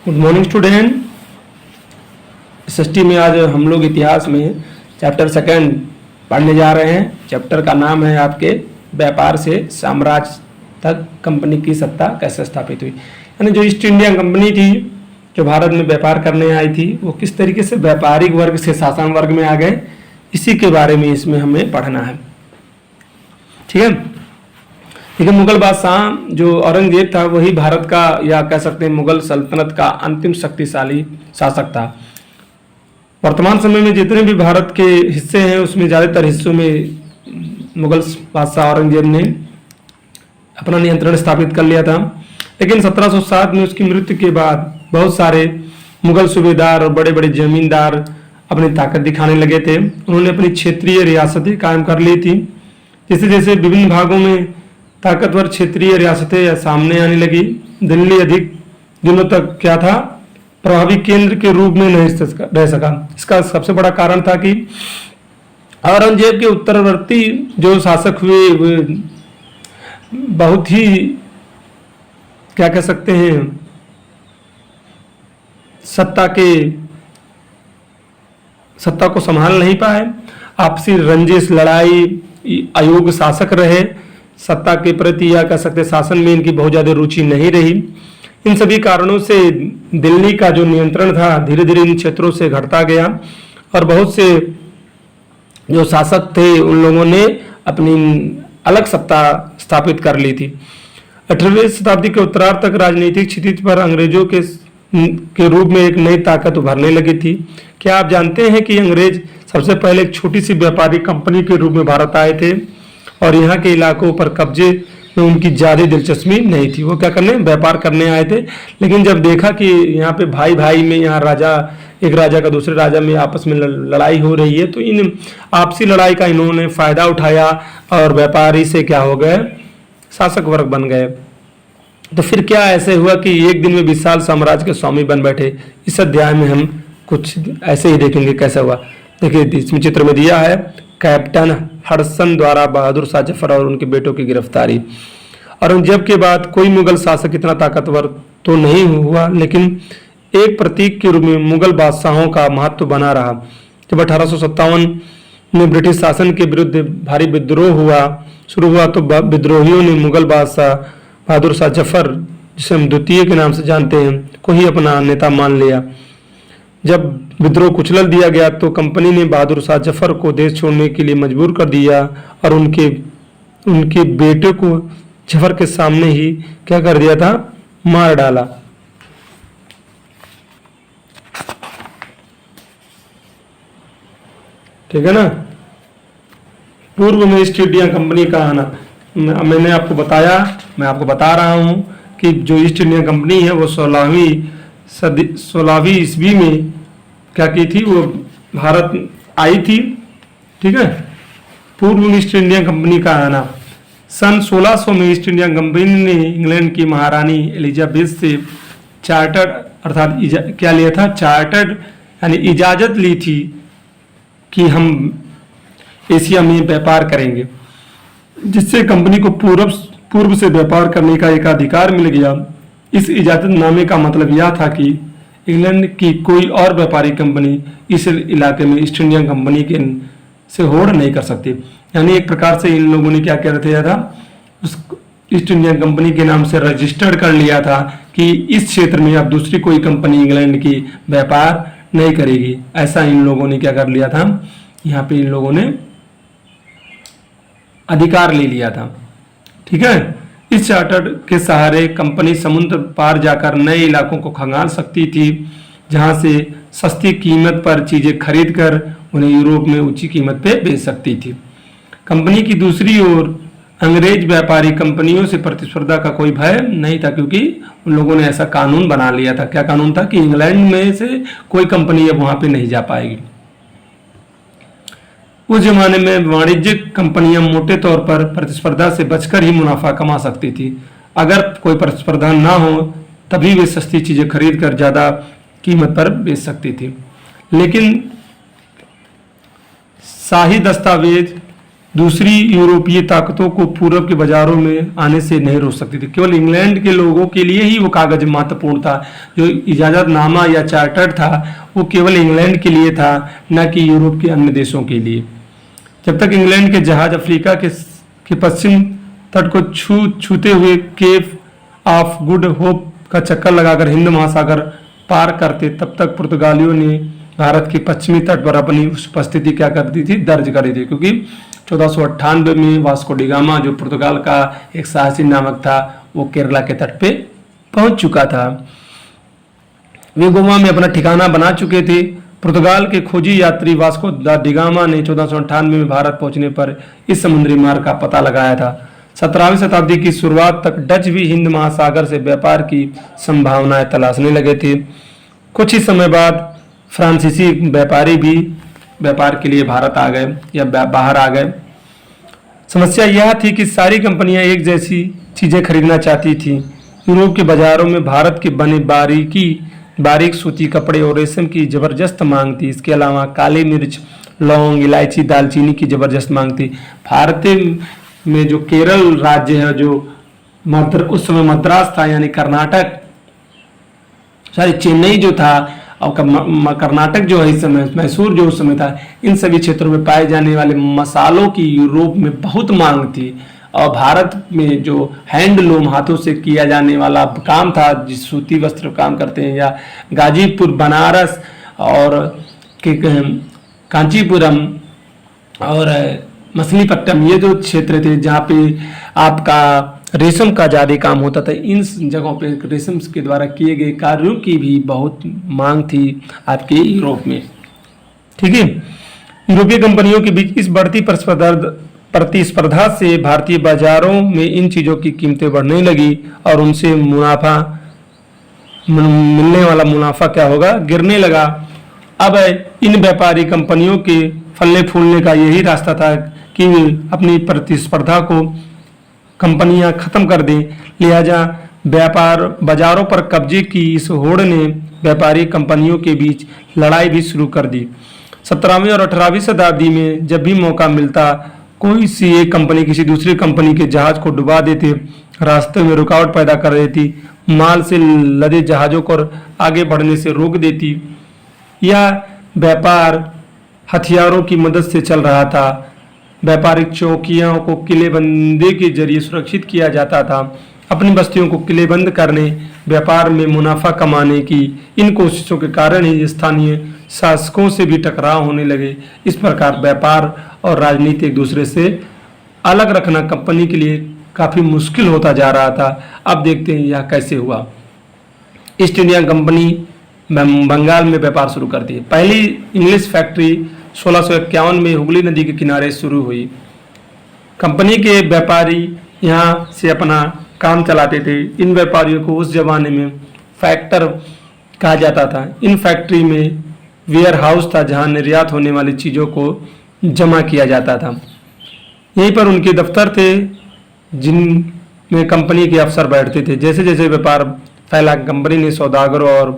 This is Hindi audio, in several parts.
Good morning student. एसएसटी में आज हम लोग इतिहास में चैप्टर सेकंड पढ़ने जा रहे हैं। चैप्टर का नाम है आपके व्यापार से साम्राज्य तक कंपनी की सत्ता कैसे स्थापित हुई। यानी जो ईस्ट इंडिया कंपनी थी जो भारत में व्यापार करने आई थी वो किस तरीके से व्यापारिक वर्ग से शासन वर्ग में आ गए, इसी के बारे में इसमें हमें पढ़ना है। ठीक है। देखिए, मुगल बादशाह जो औरंगजेब था वही भारत का या कह सकते हैं मुगल सल्तनत का अंतिम शक्तिशाली शासक था। वर्तमान समय में जितने भी भारत के हिस्से हैं उसमें ज़्यादातर हिस्सों में मुगल बादशाह औरंगजेब ने अपना नियंत्रण स्थापित कर लिया था। लेकिन 1707 में उसकी मृत्यु के बाद बहुत सारे मुगल सूबेदार और बड़े बड़े जमींदार अपनी ताकत दिखाने लगे थे। उन्होंने अपनी क्षेत्रीय रियासतें कायम कर ली थी। जैसे जैसे विभिन्न भागों में ताकतवर क्षेत्रीय रियासतें सामने आने लगी, दिल्ली अधिक दिनों तक क्या था, प्रभावी केंद्र के रूप में नहीं रह सका। इसका सबसे बड़ा कारण था कि औरंगजेब के उत्तरवर्ती जो शासक हुए वे बहुत ही क्या कह सकते हैं सत्ता को संभाल नहीं पाए। आपसी रंजिश, लड़ाई, अयोग्य शासक रहे, सत्ता के प्रति या कह सकते शासन में इनकी बहुत ज्यादा रुचि नहीं रही। इन सभी कारणों से दिल्ली का जो नियंत्रण था धीरे धीरे इन क्षेत्रों से घटता गया और बहुत से जो शासक थे उन लोगों ने अपनी अलग सत्ता स्थापित कर ली थी। 18वीं शताब्दी के उत्तरार्ध तक राजनीतिक क्षितिज पर अंग्रेजों के रूप में एक नई ताकत उभरने लगी थी। क्या आप जानते हैं कि अंग्रेज सबसे पहले एक छोटी सी व्यापारिक कंपनी के रूप में भारत आए थे और यहाँ के इलाकों पर कब्जे में उनकी ज़्यादा दिलचस्पी नहीं थी। वो क्या करने, व्यापार करने आए थे। लेकिन जब देखा कि यहाँ पे भाई भाई में, यहाँ एक राजा का दूसरे राजा में आपस में लड़ाई हो रही है, तो इन आपसी लड़ाई का इन्होंने फायदा उठाया और व्यापारी से क्या हो गए, शासक वर्ग बन गए। तो फिर क्या ऐसे हुआ कि एक दिन में विशाल साम्राज्य के स्वामी बन बैठे। इस अध्याय में हम कुछ ऐसे ही देखेंगे कैसा हुआ। देखिए, इसमें चित्र में दिया है कैप्टन हडसन द्वारा बहादुर शाह जफर और उनके बेटों की गिरफ्तारी। औरंगजेब के बाद कोई मुगल शासक इतना ताकतवर तो नहीं हुआ, लेकिन एक प्रतीक के रूप में मुगल बादशाहों का महत्व बना रहा। जब 1857 में ब्रिटिश शासन के विरुद्ध भारी विद्रोह शुरू हुआ तो विद्रोहियों ने मुगल बादशाह बहादुर शाह जफर, जिसे हम द्वितीय के नाम से जानते हैं, को ही अपना नेता मान लिया। जब विद्रोह कुचल दिया गया तो कंपनी ने बहादुर शाह जफर को देश छोड़ने के लिए मजबूर कर दिया और उनके बेटे को जफर के सामने ही क्या कर दिया था, मार डाला। ठीक है ना। पूर्व में ईस्ट इंडिया कंपनी का आना, मैंने आपको बताया, मैं आपको बता रहा हूं कि जो ईस्ट इंडिया कंपनी है वो 16वीं ईस्वी में क्या की थी, वो भारत आई थी। ठीक है। पूर्व में ईस्ट इंडिया कंपनी का आना, सन 1600 में ईस्ट इंडिया कंपनी ने इंग्लैंड की महारानी एलिजाबेथ से चार्टर्ड अर्थात क्या लिया था, चार्टर्ड यानी इजाजत ली थी कि हम एशिया में व्यापार करेंगे, जिससे कंपनी को पूर्व से व्यापार करने का एक अधिकार मिल गया। इस इजाजतनामे का मतलब यह था कि इंग्लैंड की कोई और व्यापारिक कंपनी इस इलाके में ईस्ट इंडिया कंपनी के से होड़ नहीं कर सकती। यानी एक प्रकार से इन लोगों ने क्या कर दिया था, उस ईस्ट इंडिया कंपनी के नाम से रजिस्टर्ड कर लिया था कि इस क्षेत्र में अब दूसरी कोई कंपनी इंग्लैंड की व्यापार नहीं करेगी। ऐसा इन लोगों ने क्या कर लिया था, यहाँ पे इन लोगों ने अधिकार ले लिया था। ठीक है। इस चार्टर के सहारे कंपनी समुद्र पार जाकर नए इलाकों को खंगाल सकती थी, जहां से सस्ती कीमत पर चीजें खरीदकर उन्हें यूरोप में ऊंची कीमत पे बेच सकती थी। कंपनी की दूसरी ओर अंग्रेज व्यापारी कंपनियों से प्रतिस्पर्धा का कोई भय नहीं था, क्योंकि उन लोगों ने ऐसा कानून बना लिया था। क्या कानून था कि इंग्लैंड में से कोई कंपनी अब वहां पे नहीं जा पाएगी। उस जमाने में वाणिज्यिक कंपनियां मोटे तौर पर प्रतिस्पर्धा से बचकर ही मुनाफा कमा सकती थी। अगर कोई प्रतिस्पर्धा ना हो तभी वे सस्ती चीजें खरीदकर ज्यादा कीमत पर बेच सकती थी। लेकिन शाही दस्तावेज दूसरी यूरोपीय ताकतों को पूर्व के बाजारों में आने से नहीं रोक सकती थी। केवल इंग्लैंड के लोगों के लिए ही वो कागज महत्वपूर्ण था। जो इजाजतनामा या चार्टर था वो केवल इंग्लैंड के लिए था, न कि यूरोप के अन्य देशों के लिए। जब तक इंग्लैंड के जहाज अफ्रीका के पश्चिम तट को छूते हुए केप ऑफ गुड होप का चक्कर लगाकर हिंद महासागर पार करते, तब तक पुर्तगालियों ने भारत के पश्चिमी तट पर अपनी उपस्थिति क्या कर दी थी, दर्ज करी थी। क्योंकि 1498 में वास्को डी गामा, जो पुर्तगाल का एक साहसी नाविक था, वो केरला के तट पे पहुंच चुका था। वे गोवा में अपना ठिकाना बना चुके थे। पुर्तगाल के खोजी यात्री वास्को दा डिगामा ने 1498 में भारत पहुंचने पर इस समुद्री मार्ग का पता लगाया था। 17वीं शताब्दी की शुरुआत तक डच भी हिंद महासागर से व्यापार की संभावनाएं तलाशने लगे थे। कुछ ही समय बाद फ्रांसीसी व्यापारी भी व्यापार के लिए भारत आ गए या बाहर आ गए। समस्या यह थी कि सारी कंपनियां एक जैसी चीजें खरीदना चाहती थीं। यूरोप के बाजारों में भारत के बने बारीक सूती कपड़े और रेशम की जबरदस्त मांग थी। इसके अलावा काली मिर्च, लौंग, इलायची, दालचीनी की जबरदस्त मांग थी। भारत में जो केरल राज्य है, जो उस समय मद्रास था यानी कर्नाटक, चेन्नई जो था, और कर्नाटक जो है इस समय, मैसूर जो उस समय था, इन सभी क्षेत्रों में पाए जाने वाले मसालों की यूरोप में बहुत मांग थी। और भारत में जो हैंडलूम, हाथों से किया जाने वाला काम था, जिस सूती वस्त्र काम करते हैं, या गाजीपुर, बनारस और कांचीपुरम और मछलीपट्टनम, ये जो क्षेत्र थे जहाँ पे आपका रेशम का ज़्यादा काम होता था, इन जगहों पे रेशम के द्वारा किए गए कार्यों की भी बहुत मांग थी आपके यूरोप में। ठीक है, यूरोपीय कंपनियों के बीच इस बढ़ती प्रतिस्पर्धा से भारतीय बाजारों में इन चीज़ों की कीमतें बढ़ने लगी और उनसे मिलने वाला मुनाफा क्या होगा, गिरने लगा। अब इन व्यापारी कंपनियों के फलने फूलने का यही रास्ता था कि अपनी प्रतिस्पर्धा को कंपनियां खत्म कर दें। लिहाजा व्यापार बाजारों पर कब्जे की इस होड़ ने व्यापारी कंपनियों के बीच लड़ाई भी शुरू कर दी। 17वीं और 18वीं शताब्दी में जब भी मौका मिलता, कोई सी एक कंपनी किसी दूसरी कंपनी के जहाज को डुबा देते, रास्ते में रुकावट पैदा कर देती, माल से लदे जहाजों को आगे बढ़ने से रोक देती। यह व्यापार हथियारों की मदद से चल रहा था। व्यापारिक चौकियों को किलेबंदी के जरिए सुरक्षित किया जाता था। अपनी बस्तियों को किलेबंद करने, व्यापार में मुनाफा कमाने की इन कोशिशों के कारण ही स्थानीय शासकों से भी टकराव होने लगे। इस प्रकार व्यापार और राजनीति एक दूसरे से अलग रखना कंपनी के लिए काफ़ी मुश्किल होता जा रहा था। अब देखते हैं यह कैसे हुआ। ईस्ट इंडिया कंपनी बंगाल में व्यापार शुरू कर दी। पहली इंग्लिश फैक्ट्री 1651 में हुगली नदी के किनारे शुरू हुई। कंपनी के व्यापारी यहाँ से अपना काम चलाते थे। इन व्यापारियों को उस जमाने में फैक्टर कहा जाता था। इन फैक्ट्री में वेयर हाउस था जहाँ निर्यात होने वाली चीज़ों को जमा किया जाता था। यहीं पर उनके दफ्तर थे जिनमें कंपनी के अफसर बैठते थे। जैसे जैसे व्यापार फैला, कंपनी ने सौदागरों और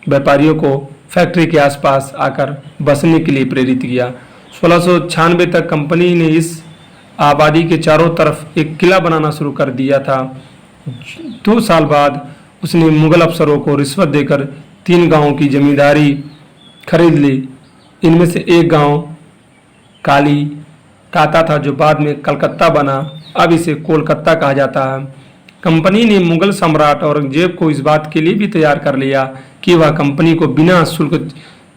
व्यापारियों को फैक्ट्री के आसपास आकर बसने के लिए प्रेरित किया। 1696 तक कंपनी ने इस आबादी के चारों तरफ एक किला बनाना शुरू कर दिया था। 2 साल बाद उसने मुगल अफसरों को रिश्वत देकर 3 गांवों की जमींदारी खरीद ली। इनमें से एक गांव काता था जो बाद में कलकत्ता बना। अब इसे कोलकाता कहा जाता है। कंपनी ने मुगल सम्राट औरंगजेब को इस बात के लिए भी तैयार कर लिया कि वह कंपनी को बिना शुल्क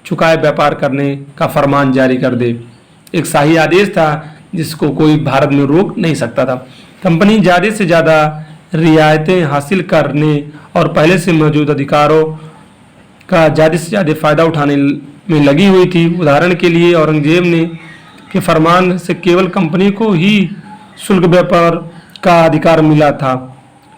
चुकाए व्यापार करने का फरमान जारी कर दे। एक शाही आदेश था जिसको कोई भारत में रोक नहीं सकता था। कंपनी ज़्यादा से ज़्यादा रियायतें हासिल करने और पहले से मौजूद अधिकारों का ज़्यादा से ज़्यादा फ़ायदा उठाने में लगी हुई थी। उदाहरण के लिए औरंगजेब के फरमान से केवल कंपनी को ही शुल्क व्यापार का अधिकार मिला था।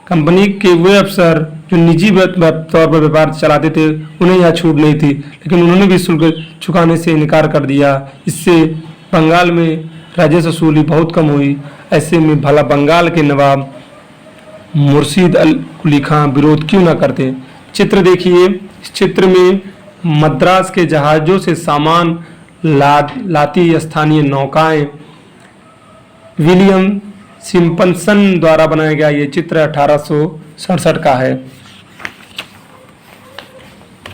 कंपनी के वे अफसर जो निजी तौर पर व्यापार चलाते थे उन्हें यह छूट नहीं थी, लेकिन उन्होंने भी शुल्क चुकाने से इनकार कर दिया। इससे बंगाल में राजस्व वसूली बहुत कम हुई। ऐसे में भला बंगाल के नवाब मुर्शीद कुली खां विरोध क्यों न करते। चित्र देखिए, इस चित्र में मद्रास के जहाज़ों से सामान लाती स्थानीय नौकाएं विलियम सिम्पसन द्वारा बनाया गया ये चित्र 1867 का है।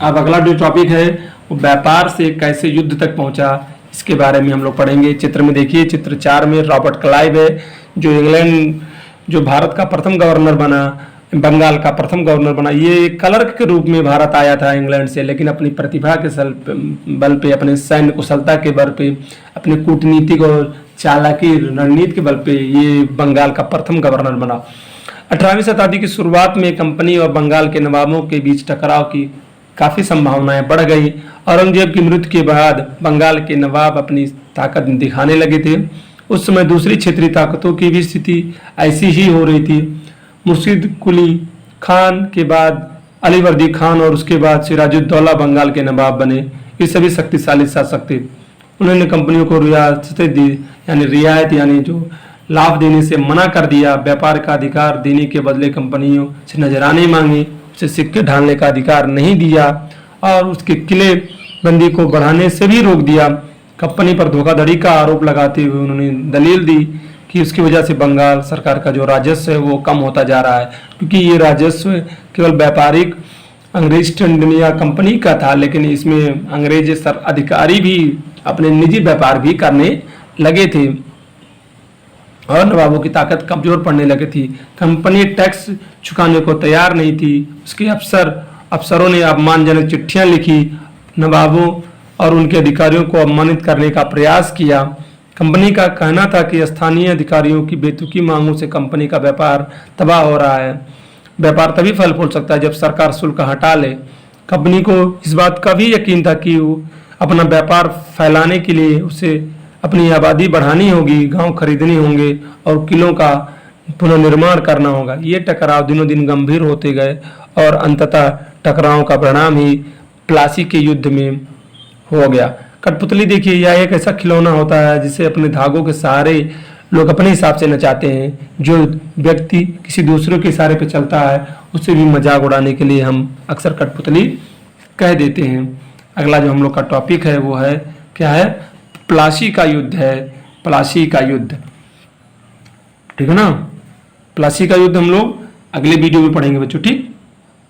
अब अगला जो टॉपिक है वो व्यापार से कैसे युद्ध तक पहुंचा, इसके बारे में हम लोग पढ़ेंगे। चित्र में देखिए, चित्र 4 में रॉबर्ट क्लाइव है, जो भारत का प्रथम गवर्नर बना, बंगाल का प्रथम गवर्नर बना। ये क्लर्क के रूप में भारत आया था इंग्लैंड से, लेकिन अपनी प्रतिभा के बल पे, अपने सैन्य कुशलता के बल पे, अपने कूटनीतिक और चालाकी रणनीति के बल पे ये बंगाल का प्रथम गवर्नर बना। 18वीं शताब्दी की शुरुआत में कंपनी और बंगाल के नवाबों के बीच टकराव की काफ़ी संभावनाएं बढ़ गई। औरंगजेब की मृत्यु के बाद बंगाल के नवाब अपनी ताकत दिखाने लगे थे। उस समय दूसरी क्षेत्रीय ताकतों की भी स्थिति ऐसी ही हो रही थी। मुर्शिद कुली खान के बाद अलीवर्दी खान और उसके बाद सिराजुद्दौला बंगाल के नवाब बने। ये सभी शक्तिशाली शासक थे। उन्होंने कंपनियों को रियासतें दी, यानी रियायत यानी जो लाभ देने से मना कर दिया। व्यापार का अधिकार देने के बदले कंपनियों से नजराने मांगी, उसे सिक्के ढालने का अधिकार नहीं दिया और उसके किले बंदी को बढ़ाने से भी रोक दिया। कंपनी पर धोखाधड़ी का आरोप लगाते हुए उन्होंने दलील दी कि उसकी वजह से बंगाल सरकार का जो राजस्व है वो कम होता जा रहा है, क्योंकि ये राजस्व केवल व्यापारिक अंग्रेज ईस्ट इंडिया कंपनी का था, लेकिन इसमें अंग्रेज अधिकारी भी अपने निजी व्यापार भी करने लगे थे और नवाबों की ताकत कमजोर पड़ने लगी थी। कंपनी टैक्स चुकाने को तैयार नहीं थी। उसके अफसरों ने अपमानजनक चिट्ठियां लिखी, नवाबों और उनके अधिकारियों को अपमानित करने का प्रयास किया। कंपनी का कहना था कि स्थानीय अधिकारियों की बेतुकी मांगों से कंपनी का व्यापार तबाह हो रहा है। व्यापार तभी फल फूल सकता है जब सरकार शुल्क हटा ले। कंपनी को इस बात का भी यकीन था कि वो अपना व्यापार फैलाने के लिए उसे अपनी आबादी बढ़ानी होगी, गांव खरीदने होंगे और किलों का पुनर्निर्माण करना होगा। ये टकराव दिनों दिन गंभीर होते गए और अंततः टकराव का परिणाम ही प्लासी के युद्ध में हो गया। कठपुतली देखिए, यह एक ऐसा खिलौना होता है जिसे अपने धागों के सहारे लोग अपने हिसाब से नचाते हैं। जो व्यक्ति किसी दूसरे के इशारे पे चलता है उससे भी मजाक उड़ाने के लिए हम अक्सर कठपुतली कह देते हैं। अगला जो हम लोग का टॉपिक है वो है क्या है, प्लासी का युद्ध है। प्लासी का युद्ध, ठीक है ना। प्लासी का युद्ध हम लोग अगले वीडियो में पढ़ेंगे बच्चों, ठीक।